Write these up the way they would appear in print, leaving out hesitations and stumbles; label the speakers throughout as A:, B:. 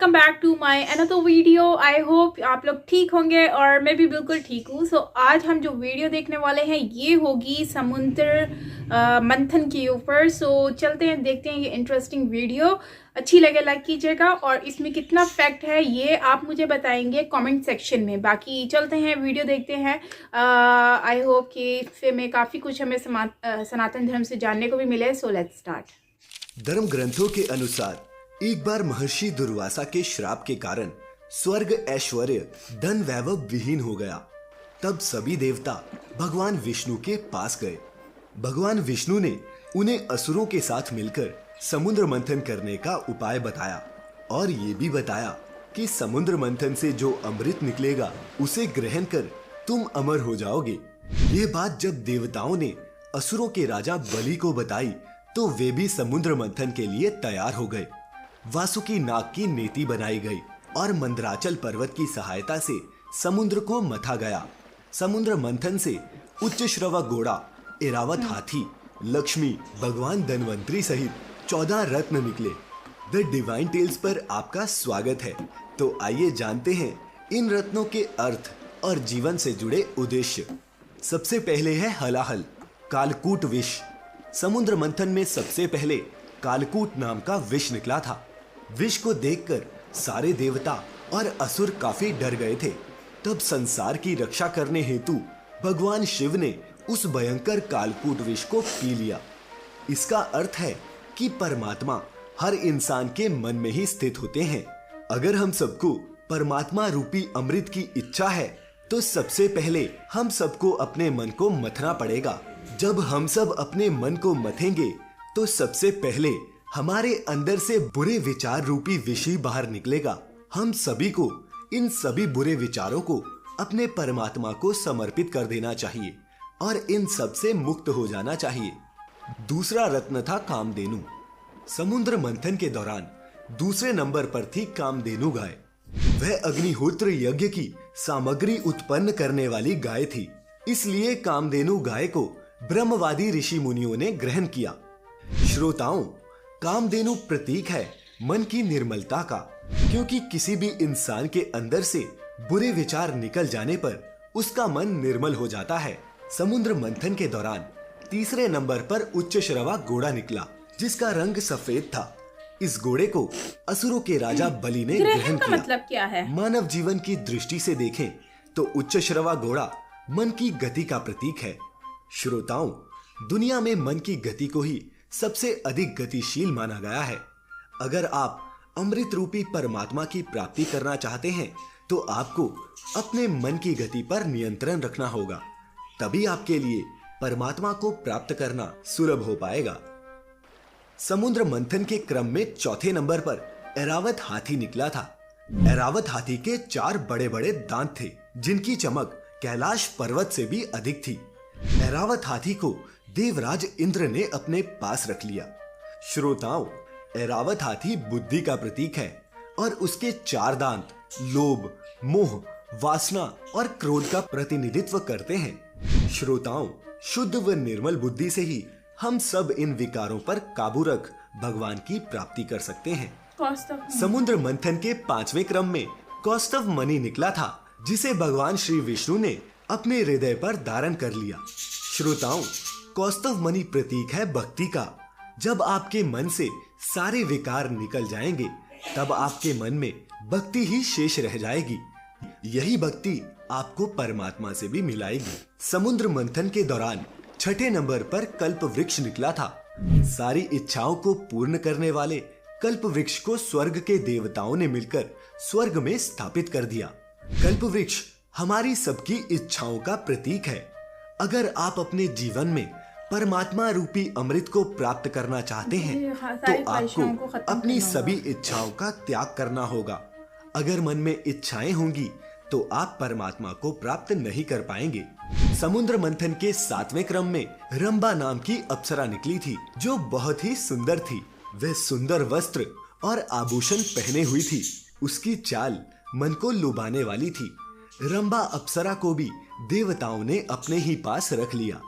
A: Welcome back to my another video. I hope आप लोग ठीक होंगे और मैं भी बिल्कुल ठीक हूँ। सो आज हम जो वीडियो देखने वाले हैं ये होगी समुद्र मंथन के ऊपर। सो चलते हैं, देखते हैं ये इंटरेस्टिंग वीडियो। अच्छी लगे लाइक कीजिएगा और इसमें कितना फैक्ट है ये आप मुझे बताएंगे कमेंट सेक्शन में। बाकी चलते हैं, वीडियो देखते हैं। आई होप कि इसमें काफ़ी कुछ हमें सनातन धर्म से जानने को भी मिले। So let's start.
B: धर्म ग्रंथों के अनुसार एक बार महर्षि दुर्वासा के श्राप के कारण स्वर्ग ऐश्वर्य धन वैभव विहीन हो गया। तब सभी देवता भगवान विष्णु के पास गए। भगवान विष्णु ने उन्हें असुरों के साथ मिलकर समुद्र मंथन करने का उपाय बताया और ये भी बताया कि समुद्र मंथन से जो अमृत निकलेगा उसे ग्रहण कर तुम अमर हो जाओगे। ये बात जब देवताओं ने असुरों के राजा बलि को बताई तो वे भी समुद्र मंथन के लिए तैयार हो गए। वासुकी नाग की नेति बनाई गई और मंदराचल पर्वत की सहायता से समुद्र को मथा गया। समुद्र मंथन से उच्च श्रवा घोड़ा, ऐरावत हाथी, लक्ष्मी, भगवान धन्वंतरी सहित 14 रत्न निकले। द डिवाइन टेल्स पर आपका स्वागत है। तो आइए जानते हैं इन रत्नों के अर्थ और जीवन से जुड़े उद्देश्य। सबसे पहले है हलाहल, कालकूट विष। समुद्र मंथन में सबसे पहले कालकूट नाम का विष निकला था। विष को देखकर सारे देवता और असुर काफी डर गए थे। तब संसार की रक्षा करने हेतु भगवान शिव ने उस भयंकर कालकूट विष को पी लिया। इसका अर्थ है कि परमात्मा हर इंसान के मन में ही स्थित होते हैं। अगर हम सबको परमात्मा रूपी अमृत की इच्छा है तो सबसे पहले हम सबको अपने मन को मथना पड़ेगा। जब हम सब अपने मन को मथेंगे तो सबसे पहले हमारे अंदर से बुरे विचार रूपी विष ही बाहर निकलेगा। हम सभी को इन सभी बुरे विचारों को अपने परमात्मा को समर्पित कर देना चाहिए और इन सब से मुक्त हो जाना चाहिए। दूसरा रत्न था कामधेनु। समुद्र मंथन के दौरान दूसरे नंबर पर थी कामधेनु गाय। वह अग्निहोत्र यज्ञ की सामग्री उत्पन्न करने वाली गाय थी। इसलिए कामधेनु गाय को ब्रह्मवादी ऋषि मुनियों ने ग्रहण किया। श्रोताओं, कामधेनु प्रतीक है मन की निर्मलता का, क्योंकि किसी भी इंसान के अंदर से बुरे विचार निकल जाने पर उसका मन निर्मल हो जाता है। समुद्र मंथन के दौरान तीसरे नंबर पर उच्च श्रवा घोड़ा निकला, जिसका रंग सफेद था। इस घोड़े को असुरों के राजा बलि ने ग्रहण किया।
A: मतलब क्या है?
B: मानव जीवन की दृष्टि से देखें तो उच्च श्रवा घोड़ा मन की गति का प्रतीक है। श्रोताओं, दुनिया में मन की गति को ही सबसे अधिक गतिशील माना गया है। अगर आप अमृत रूपी परमात्मा की प्राप्ति करना चाहते हैं तो आपको अपने मन की गति पर नियंत्रण रखना होगा। तभी आपके लिए परमात्मा को प्राप्त करना सुलभ हो पाएगा। समुद्र मंथन के क्रम में चौथे नंबर पर ऐरावत हाथी निकला था। ऐरावत हाथी के 4 बड़े बड़े दांत थे, जिनकी चमक कैलाश पर्वत से भी अधिक थी। ऐरावत हाथी को देवराज इंद्र ने अपने पास रख लिया। श्रोताओं, ऐरावत हाथी बुद्धि का प्रतीक है और उसके 4 दांत लोभ, मोह, वासना और क्रोध का प्रतिनिधित्व करते हैं। श्रोताओं, शुद्ध व निर्मल बुद्धि से ही हम सब इन विकारों पर काबू रख भगवान की प्राप्ति कर सकते हैं। समुद्र मंथन के 5वें क्रम में कौस्तव मणि निकला था, जिसे भगवान श्री विष्णु ने अपने हृदय पर धारण कर लिया। श्रोताओं, कौस्तव मणि प्रतीक है भक्ति का। जब आपके मन से सारे विकार निकल जाएंगे तब आपके मन में भक्ति ही शेष रह जाएगी। यही भक्ति आपको परमात्मा से भी मिलाएगी। समुद्र मंथन के दौरान 6ठे नंबर पर कल्प वृक्ष निकला था। सारी इच्छाओं को पूर्ण करने वाले कल्प वृक्ष को स्वर्ग के देवताओं ने मिलकर स्वर्ग में स्थापित कर दिया। कल्प वृक्ष हमारी सबकी इच्छाओं का प्रतीक है। अगर आप अपने जीवन में परमात्मा रूपी अमृत को प्राप्त करना चाहते हैं तो आपको अपनी सभी इच्छाओं का त्याग करना होगा। अगर मन में इच्छाएं होंगी तो आप परमात्मा को प्राप्त नहीं कर पाएंगे। समुद्र मंथन के 7वें क्रम में रंभा नाम की अप्सरा निकली थी, जो बहुत ही सुंदर थी। वह सुंदर वस्त्र और आभूषण पहने हुई थी। उसकी चाल मन को लुभाने वाली थी। रंभा अप्सरा को भी देवताओं ने अपने ही पास रख लिया।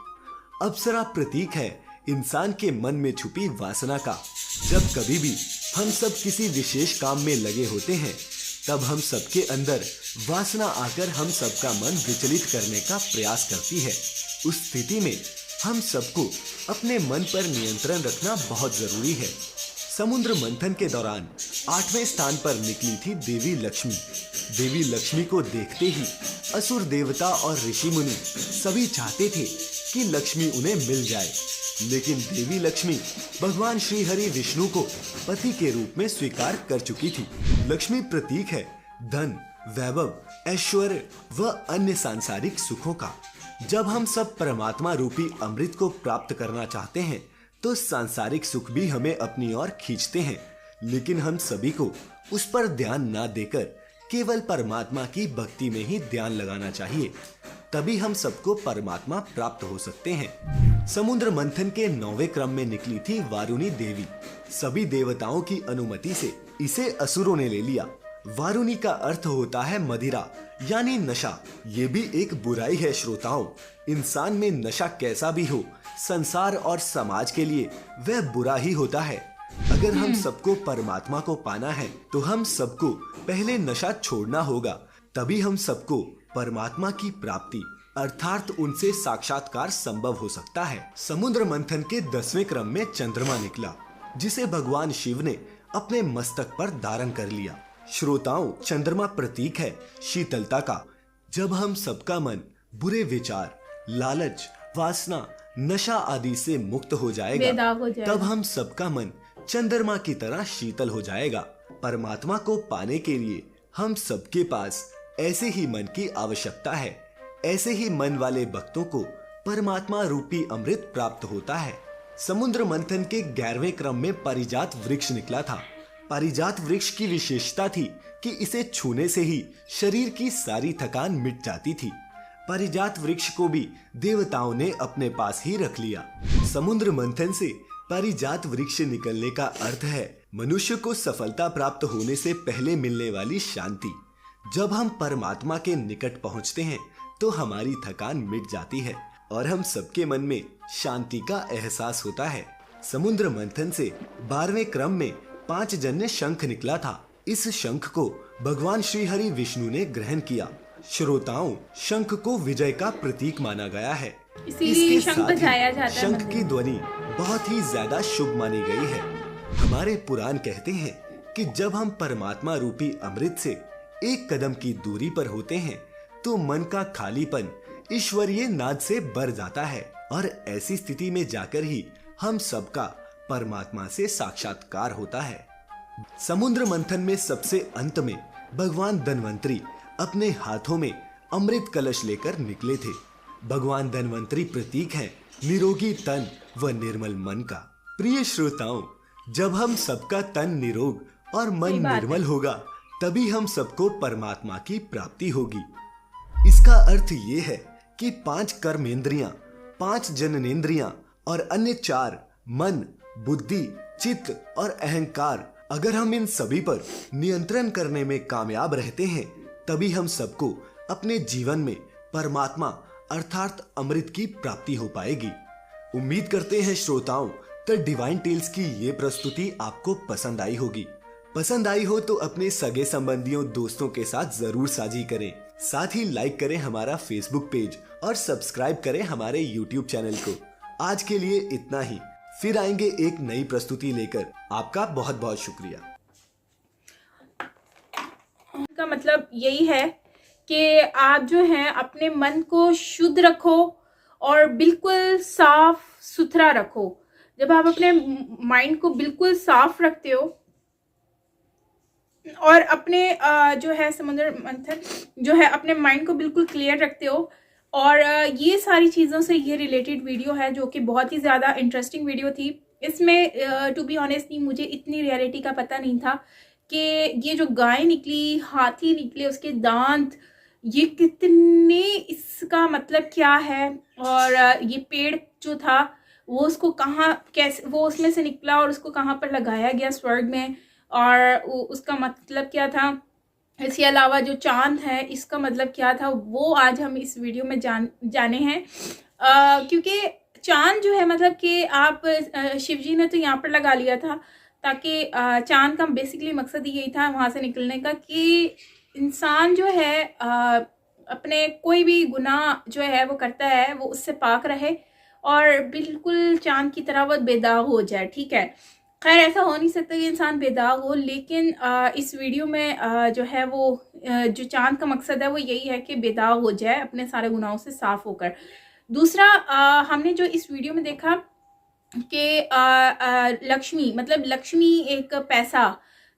B: अप्सरा प्रतीक है इंसान के मन में छुपी वासना का। जब कभी भी हम सब किसी विशेष काम में लगे होते हैं, तब हम सबके अंदर वासना आकर हम सबका मन विचलित करने का प्रयास करती है। उस स्थिति में हम सबको अपने मन पर नियंत्रण रखना बहुत जरूरी है। समुद्र मंथन के दौरान 8वें स्थान पर निकली थी देवी लक्ष्मी। देवी लक्ष्मी को देखते ही असुर देवता और ऋषि मुनि सभी चाहते थे कि लक्ष्मी उन्हें मिल जाए, लेकिन देवी लक्ष्मी भगवान श्री हरि विष्णु को पति के रूप में स्वीकार कर चुकी थी। लक्ष्मी प्रतीक है धन, वैभव, ऐश्वर्य व अन्य सांसारिक सुखों का। जब हम सब परमात्मा रूपी अमृत को प्राप्त करना चाहते हैं तो सांसारिक सुख भी हमें अपनी ओर खींचते हैं, लेकिन हम सभी को उस पर ध्यान न देकर केवल परमात्मा की भक्ति में ही ध्यान लगाना चाहिए, तभी हम सबको परमात्मा प्राप्त हो सकते हैं। समुद्र मंथन के 9वें क्रम में निकली थी वारुणी देवी। सभी देवताओं की अनुमति से इसे असुरों ने ले लिया। वारुणी का अर्थ होता है मदिरा यानी नशा। ये भी एक बुराई है श्रोताओं। इंसान में नशा कैसा भी हो, संसार और समाज के लिए वह बुरा ही होता है। अगर हम सबको परमात्मा को पाना है तो हम सबको पहले नशा छोड़ना होगा, तभी हम सबको परमात्मा की प्राप्ति अर्थात उनसे साक्षात्कार संभव हो सकता है। समुद्र मंथन के 10वें क्रम में चंद्रमा निकला, जिसे भगवान शिव ने अपने मस्तक पर धारण कर लिया। श्रोताओं, चंद्रमा प्रतीक है शीतलता का। जब हम सबका मन बुरे विचार, लालच, वासना, नशा आदि से मुक्त हो जाएगा, तब हम सबका मन चंद्रमा की तरह शीतल हो जाएगा। परमात्मा को पाने के लिए हम सबके पास ऐसे ही मन की आवश्यकता है। ऐसे ही मन वाले भक्तों को परमात्मा रूपी अमृत प्राप्त होता है। समुद्र मंथन के 11वें क्रम में पारिजात वृक्ष निकला था। पारिजात वृक्ष की विशेषता थी कि इसे छूने से ही शरीर की सारी थकान मिट जाती थी। पारिजात वृक्ष को भी देवताओं ने अपने पास ही रख लिया। समुद्र मंथन से पारिजात वृक्ष निकलने का अर्थ है मनुष्य को सफलता प्राप्त होने से पहले मिलने वाली शांति। जब हम परमात्मा के निकट पहुंचते हैं तो हमारी थकान मिट जाती है और हम सबके मन में शांति का एहसास होता है। समुद्र मंथन से 12वें क्रम में 5 जन्य शंख निकला था। इस शंख को भगवान श्री हरि विष्णु ने ग्रहण किया। श्रोताओं, शंख को विजय का प्रतीक माना गया है,
A: इसीलिए शंख बजाया जाता है।
B: शंख की ध्वनि बहुत ही ज्यादा शुभ मानी गई है। हमारे पुराण कहते हैं कि जब हम परमात्मा रूपी अमृत से एक कदम की दूरी पर होते हैं तो मन का खालीपन ईश्वरीय नाद से भर जाता है और ऐसी स्थिति में जाकर ही हम सबका परमात्मा से साक्षात्कार होता है। समुद्र मंथन में सबसे अंत में भगवान धन्वंतरी अपने हाथों में अमृत कलश लेकर निकले थे। भगवान धन्वंतरी प्रतीक है निरोगी तन व निर्मल मन का। प्रिय श्रोताओं, जब हम सबका तन निरोग और मन निर्मल होगा तभी हम सबको परमात्मा की प्राप्ति होगी। इसका अर्थ ये है कि 5 कर्मेंद्रियां, 5 जननेंद्रियां और अन्य 4 मन, बुद्धि, चित्त और अहंकार, अगर हम इन सभी पर नियंत्रण करने में कामयाब रहते हैं तभी हम सबको अपने जीवन में परमात्मा अर्थात अमृत की प्राप्ति हो पाएगी। उम्मीद करते हैं श्रोताओं द डिवाइन टेल्स की ये प्रस्तुति आपको पसंद आई होगी। पसंद आई हो तो अपने सगे संबंधियों, दोस्तों के साथ जरूर साझी करें। साथ ही लाइक करें हमारा फेसबुक पेज और सब्सक्राइब करें हमारे यूट्यूब चैनल को। आज के लिए इतना ही, फिर आएंगे एक नई प्रस्तुति लेकर। आपका बहुत बहुत शुक्रिया।
A: का मतलब यही है कि आप जो है अपने मन को शुद्ध रखो और बिल्कुल साफ सुथरा रखो। जब आप अपने माइंड को बिल्कुल साफ रखते हो और अपने जो है समुद्र मंथन जो है अपने माइंड को बिल्कुल क्लियर रखते हो, और ये सारी चीज़ों से ये रिलेटेड वीडियो है जो कि बहुत ही ज़्यादा इंटरेस्टिंग वीडियो थी। इसमें टू बी ऑनेस्टली मुझे इतनी रियलिटी का पता नहीं था कि ये जो गाय निकली, हाथी निकले, उसके दांत, ये कितने, इसका मतलब क्या है, और ये पेड़ जो था वो उसको कहाँ, कैसे वो उसमें से निकला और उसको कहाँ पर लगाया गया स्वर्ग में, और उसका मतलब क्या था। इसके अलावा जो चांद है इसका मतलब क्या था, वो आज हम इस वीडियो में जाने हैं। क्योंकि चांद जो है मतलब कि आप शिव जी ने तो यहाँ पर लगा लिया था ताकि चांद का बेसिकली मकसद यही था वहाँ से निकलने का कि इंसान जो है अपने कोई भी गुनाह जो है वो करता है वो उससे पाक रहे और बिल्कुल चांद की तरह वो बेदाग हो जाए। ठीक है, खैर ऐसा हो नहीं सकता कि इंसान बेदाग हो, लेकिन इस वीडियो में जो है वो जो चांद का मकसद है वो यही है कि बेदाग हो जाए अपने सारे गुनाहों से साफ होकर। दूसरा हमने जो इस वीडियो में देखा कि लक्ष्मी, मतलब लक्ष्मी एक पैसा,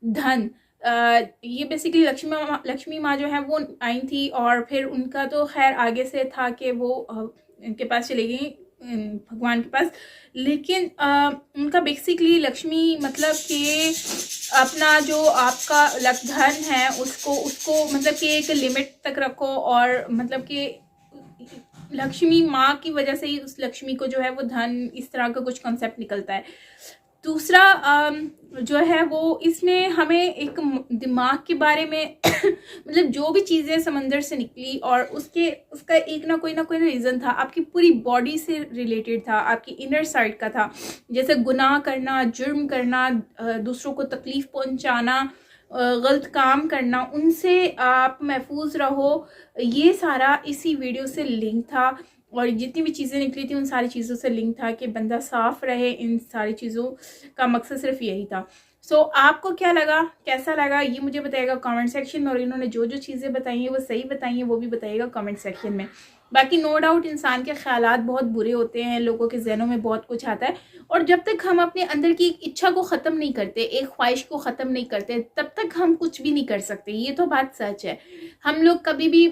A: धन, ये बेसिकली लक्ष्मी माँ जो है वो आई थी और फिर उनका तो खैर आगे से था कि वो इनके पास चली गई भगवान के पास, लेकिन उनका बेसिकली लक्ष्मी मतलब कि अपना जो आपका धन है उसको मतलब कि एक लिमिट तक रखो, और मतलब कि लक्ष्मी माँ की वजह से ही उस लक्ष्मी को जो है वो धन, इस तरह का कुछ कॉन्सेप्ट निकलता है। दूसरा जो है वो इसमें हमें एक दिमाग के बारे में मतलब जो भी चीज़ें समंदर से निकली और उसका एक ना कोई रीज़न था, आपकी पूरी बॉडी से रिलेटेड था, आपकी इनर साइड का था, जैसे गुनाह करना, जुर्म करना, दूसरों को तकलीफ़ पहुंचाना, गलत काम करना, उनसे आप महफूज रहो, ये सारा इसी वीडियो से लिंक था। और जितनी भी चीज़ें निकली थी उन सारी चीज़ों से लिंक था कि बंदा साफ़ रहे, इन सारी चीज़ों का मकसद सिर्फ यही था। सो आपको क्या लगा, कैसा लगा, ये मुझे बताइएगा कमेंट सेक्शन में, और इन्होंने जो जो चीज़ें बताई हैं वो सही बताई हैं वो भी बताइएगा कमेंट सेक्शन में। बाकी नो डाउट इंसान के ख्यालात बहुत बुरे होते हैं, लोगों के जहनों में बहुत कुछ आता है, और जब तक हम अपने अंदर की एक इच्छा को ख़त्म नहीं करते, एक ख्वाहिश को ख़त्म नहीं करते, तब तक हम कुछ भी नहीं कर सकते। ये तो बात सच है। हम लोग कभी भी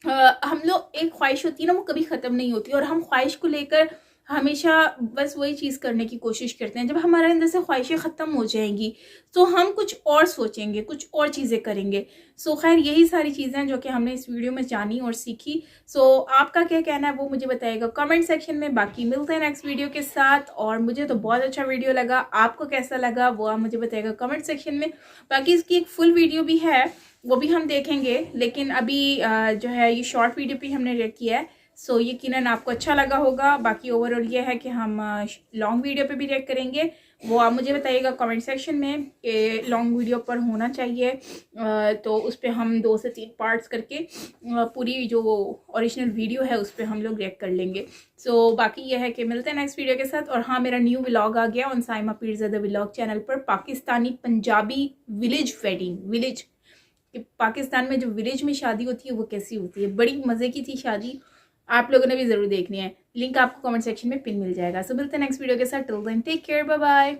A: हम लोग एक ख्वाहिश होती है ना, वो कभी ख़त्म नहीं होती, और हम ख्वाहिश को लेकर हमेशा बस वही चीज़ करने की कोशिश करते हैं। जब हमारे अंदर से ख्वाहिशें ख़त्म हो जाएंगी तो हम कुछ और सोचेंगे, कुछ और चीज़ें करेंगे। सो खैर यही सारी चीज़ें हैं जो कि हमने इस वीडियो में जानी और सीखी। सो आपका क्या कहना है वो मुझे बताइएगा कमेंट सेक्शन में। बाकी मिलते हैं नेक्स्ट वीडियो के साथ, और मुझे तो बहुत अच्छा वीडियो लगा, आपको कैसा लगा वो आप मुझे बताइएगा कमेंट सेक्शन में। बाकी इसकी एक फुल वीडियो भी है, वो भी हम देखेंगे, लेकिन अभी जो है ये शॉर्ट वीडियो पे हमने रिएक्ट किया है। सो यकीनन आपको अच्छा लगा होगा। बाकी ओवरऑल ये है कि हम लॉन्ग वीडियो पे भी रिएक्ट करेंगे, वो आप मुझे बताइएगा कमेंट सेक्शन में कि लॉन्ग वीडियो पर होना चाहिए, तो उस पर हम 2 से 3 पार्ट्स करके पूरी जो ओरिजिनल वीडियो है उस पर हम लोग रिएक्ट कर लेंगे। सो बाकी ये है कि मिलते हैं नेक्स्ट वीडियो के साथ। और हाँ, मेरा न्यू व्लॉग आ गया on Saima Pirzada vlog channel पर, Pakistani Punjabi village wedding. Village, Pakistan में जो विलेज में शादी होती है वो कैसी होती है, बड़ी मज़े की थी शादी, आप लोगों ने भी ज़रूर देखनी है। लिंक आपको कमेंट सेक्शन में पिन मिल जाएगा। सो मिलते हैं नेक्स्ट वीडियो के साथ। Till then take care, bye bye.